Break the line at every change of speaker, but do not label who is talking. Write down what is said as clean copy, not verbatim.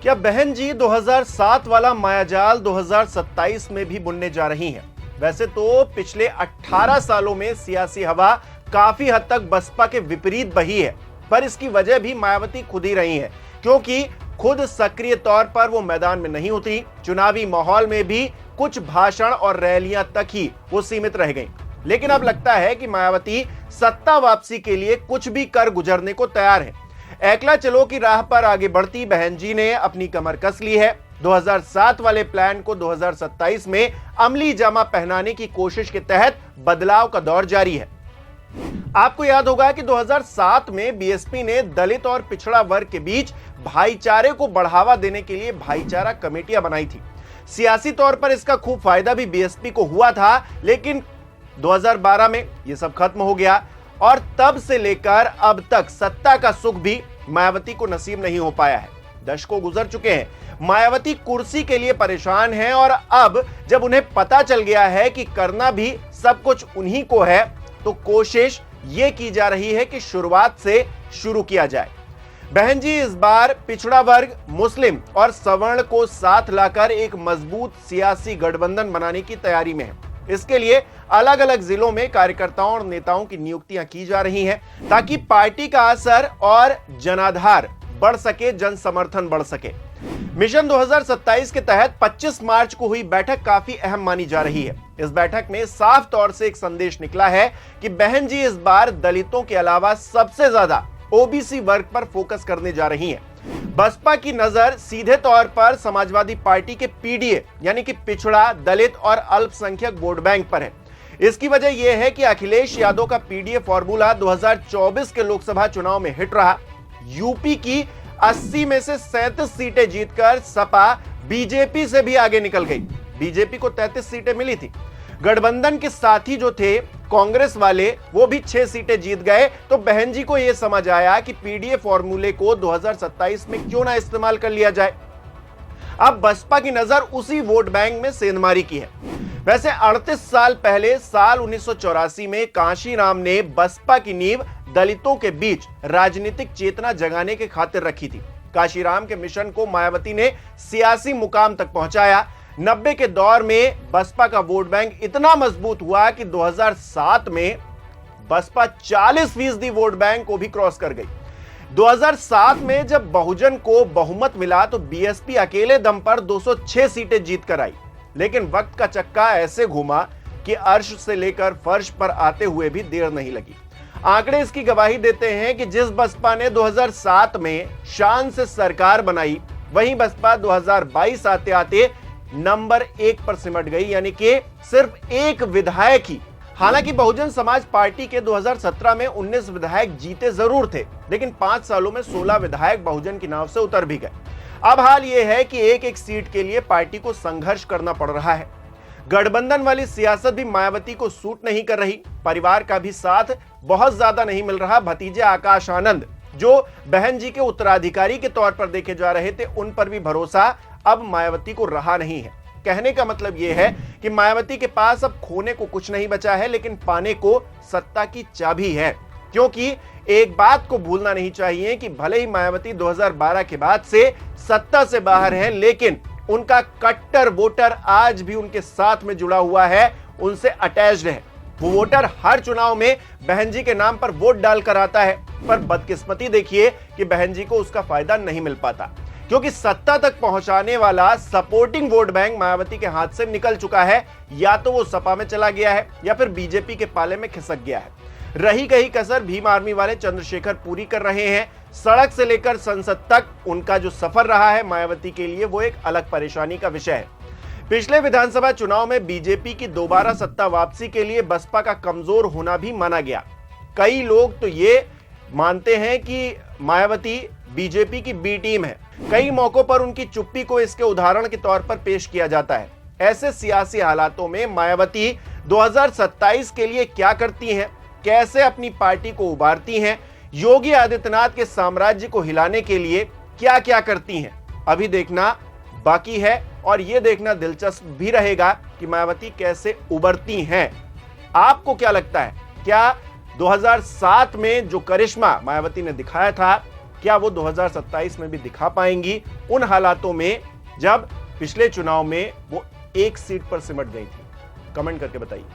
क्या बहन जी 2007 वाला मायाजाल 2027 में भी बुनने जा रही हैं? वैसे तो पिछले 18 सालों में सियासी हवा काफी हद तक बसपा के विपरीत बही है, पर इसकी वजह भी मायावती खुद ही रही है, क्योंकि खुद सक्रिय तौर पर वो मैदान में नहीं उतरी। चुनावी माहौल में भी कुछ भाषण और रैलियां तक ही वो सीमित रह गईं। लेकिन अब लगता है कि मायावती सत्ता वापसी के लिए कुछ भी कर गुजरने को तैयार है। एकला चलो की राह पर आगे बढ़ती बहन जी ने अपनी कमर कस ली है। 2007 वाले प्लान को 2027 में अमली जामा पहनाने की कोशिश के तहत बदलाव का दौर जारी है। आपको याद होगा कि 2007 में बीएसपी ने दलित और पिछड़ा वर्ग के बीच भाईचारे को बढ़ावा देने के लिए भाईचारा कमेटियां बनाई थी। सियासी तौर पर इसका खूब फायदा भी बीएसपी को हुआ था, लेकिन 2012 में यह सब खत्म हो गया और तब से लेकर अब तक सत्ता का सुख भी मायावती को नसीब नहीं हो पाया है। दशकों गुजर चुके हैं, मायावती कुर्सी के लिए परेशान हैं और अब जब उन्हें पता चल गया है कि करना भी सब कुछ उन्हीं को है, तो कोशिश यह की जा रही है कि शुरुआत से शुरू किया जाए। बहन जी इस बार पिछड़ा वर्ग, मुस्लिम और सवर्ण को साथ लाकर एक मजबूत सियासी गठबंधन बनाने की तैयारी में है। इसके लिए अलग अलग जिलों में कार्यकर्ताओं और नेताओं की नियुक्तियां की जा रही हैं, ताकि पार्टी का असर और जनाधार बढ़ सके, जन समर्थन बढ़ सके। मिशन 2027 के तहत 25 मार्च को हुई बैठक काफी अहम मानी जा रही है। इस बैठक में साफ तौर से एक संदेश निकला है कि बहन जी इस बार दलितों के अलावा सबसे ज्यादा ओबीसी वर्ग पर फोकस करने जा रही हैं। बसपा की नजर सीधे तौर पर समाजवादी पार्टी के पीडीए यानी कि पिछड़ा, दलित और अल्पसंख्यक वोट बैंक पर है। इसकी वजह यह है कि अखिलेश यादव का पीडीए फॉर्मूला 2024 के लोकसभा चुनाव में हिट रहा। यूपी की 80 में से 37 सीटें जीतकर सपा बीजेपी से भी आगे निकल गई। बीजेपी को 33 सीटें मिली थी। गठबंधन के साथी जो थे कांग्रेस वाले, वो भी 6 सीटें जीत गए। तो बहन जी को यह समझ आया कि पीडीए फॉर्मूले को 2027 में क्यों ना इस्तेमाल कर लिया जाए। अब बसपा की नजर उसी वोट बैंक में सेंधमारी की है। वैसे 38 साल पहले साल 1984 में कांशीराम ने बसपा की नींव दलितों के बीच राजनीतिक चेतना जगाने के खातिर रखी थी। कांशीराम के मिशन को मायावती ने सियासी मुकाम तक पहुंचाया। 90 के दौर में बसपा का वोट बैंक इतना मजबूत हुआ कि 2007 में बसपा 40% वोट बैंक को भी क्रॉस कर गई। 2007 में जब बहुजन को बहुमत मिला तो बीएसपी अकेले दम पर 206 सीटें जीत कर आई। लेकिन वक्त का चक्का ऐसे घूमा कि अर्श से लेकर फर्श पर आते हुए भी देर नहीं लगी। आंकड़े इसकी गवाही देते हैं कि जिस बसपा ने 2007 में शान से सरकार बनाई, वहीं बसपा 2022 आते आते नंबर 1 पर सिमट गई, यानी कि सिर्फ एक विधायक ही। हालांकि बहुजन समाज पार्टी के 2017 में 19 विधायक जीते जरूर थे, लेकिन 5 सालों में 16 विधायक बहुजन की नाव से उतर भी गए। अब हाल यह है कि एक एक सीट के लिए पार्टी को संघर्ष करना पड़ रहा है। गठबंधन वाली सियासत भी मायावती को सूट नहीं कर रही। परिवार का भी साथ बहुत ज्यादा नहीं मिल रहा। भतीजे आकाश आनंद, जो बहन जी के उत्तराधिकारी के तौर पर देखे जा रहे थे, उन पर भी भरोसा अब मायावती को रहा नहीं है। कहने का मतलब यह है कि मायावती के पास अब खोने को कुछ नहीं बचा है, लेकिन पाने को सत्ता की चाबी है। क्योंकि एक बात को भूलना नहीं चाहिए कि भले ही मायावती 2012 के बाद से सत्ता से बाहर है, लेकिन उनका कट्टर वोटर आज भी उनके साथ में जुड़ा हुआ है, उनसे अटैच्ड है। वो वोटर हर चुनाव में बहन जी के नाम पर वोट डालकर आता है, पर बदकिस्मती देखिए कि बहन जी को उसका फायदा नहीं मिल पाता, क्योंकि सत्ता तक पहुंचाने वाला सपोर्टिंग वोट बैंक मायावती के हाथ से निकल चुका है। या तो वो सपा में चला गया है या फिर बीजेपी के पाले में खिसक गया है। रही गई कसर भीम आर्मी वाले चंद्रशेखर पूरी कर रहे हैं। सड़क से लेकर संसद तक उनका जो सफर रहा है मायावती के लिए, वो एक अलग परेशानी का विषय है। पिछले विधानसभा चुनाव में बीजेपी की दोबारा सत्ता वापसी के लिए बसपा का कमजोर होना भी माना गया। कई लोग तो ये मानते हैं कि मायावती बीजेपी की बी टीम है। कई मौकों पर उनकी चुप्पी को इसके उदाहरण के तौर पर पेश किया जाता है। ऐसे सियासी हालातों में मायावती 2027 के लिए क्या करती हैं, कैसे अपनी पार्टी को उबारती हैं, योगी आदित्यनाथ के साम्राज्य को हिलाने के लिए क्या क्या करती हैं, अभी देखना बाकी है। और यह देखना दिलचस्प भी रहेगा कि मायावती कैसे उबरती हैं। आपको क्या लगता है, क्या 2007 में जो करिश्मा मायावती ने दिखाया था क्या वो 2027 में भी दिखा पाएंगी उन हालातों में जब पिछले चुनाव में वो एक सीट पर सिमट गई थी? कमेंट करके बताइए।